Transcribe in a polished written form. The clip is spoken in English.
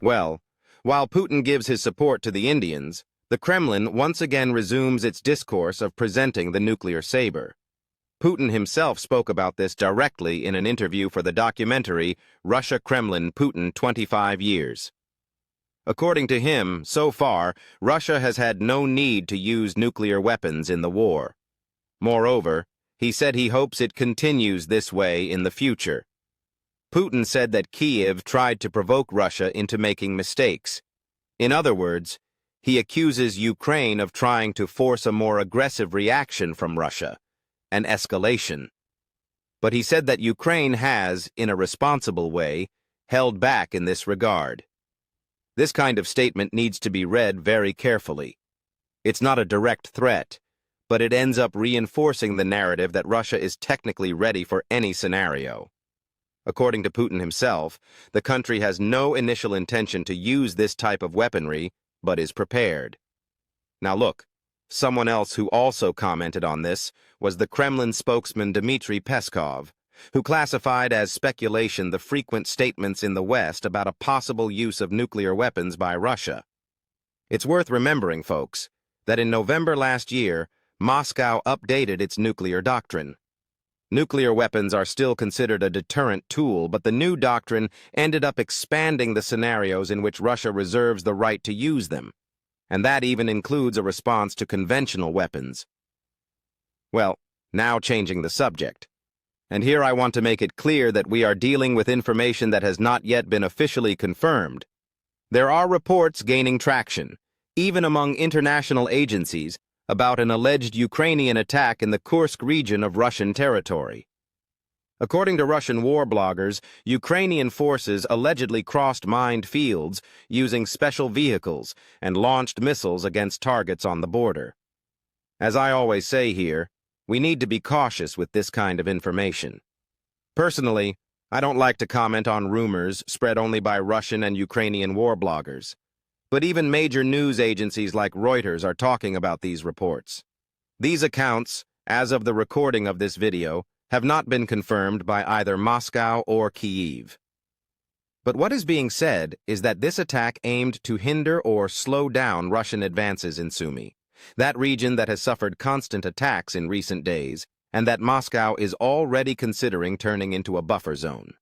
Well, while Putin gives his support to the Indians, the Kremlin once again resumes its discourse of presenting the nuclear saber. Putin himself spoke about this directly in an interview for the documentary Russia-Kremlin-Putin 25 Years. According to him, so far, Russia has had no need to use nuclear weapons in the war. Moreover, he said he hopes it continues this way in the future. Putin said that Kiev tried to provoke Russia into making mistakes. In other words, he accuses Ukraine of trying to force a more aggressive reaction from Russia, an escalation. But he said that Ukraine has, in a responsible way, held back in this regard. This kind of statement needs to be read very carefully. It's not a direct threat, but it ends up reinforcing the narrative that Russia is technically ready for any scenario. According to Putin himself, the country has no initial intention to use this type of weaponry, but is prepared. Now look, someone else who also commented on this was the Kremlin spokesman Dmitry Peskov, who classified as speculation the frequent statements in the West about a possible use of nuclear weapons by Russia. It's worth remembering, folks, that in November last year, Moscow updated its nuclear doctrine. Nuclear weapons are still considered a deterrent tool, but the new doctrine ended up expanding the scenarios in which Russia reserves the right to use them, and that even includes a response to conventional weapons. Well, now changing the subject. And here I want to make it clear that we are dealing with information that has not yet been officially confirmed. There are reports gaining traction, even among international agencies, about an alleged Ukrainian attack in the Kursk region of Russian territory. According to Russian war bloggers, Ukrainian forces allegedly crossed mined fields using special vehicles and launched missiles against targets on the border. As I always say here, we need to be cautious with this kind of information. Personally, I don't like to comment on rumors spread only by Russian and Ukrainian war bloggers. But even major news agencies like Reuters are talking about these reports. These accounts, as of the recording of this video, have not been confirmed by either Moscow or Kyiv. But what is being said is that this attack aimed to hinder or slow down Russian advances in Sumy, that region that has suffered constant attacks in recent days, and that Moscow is already considering turning into a buffer zone.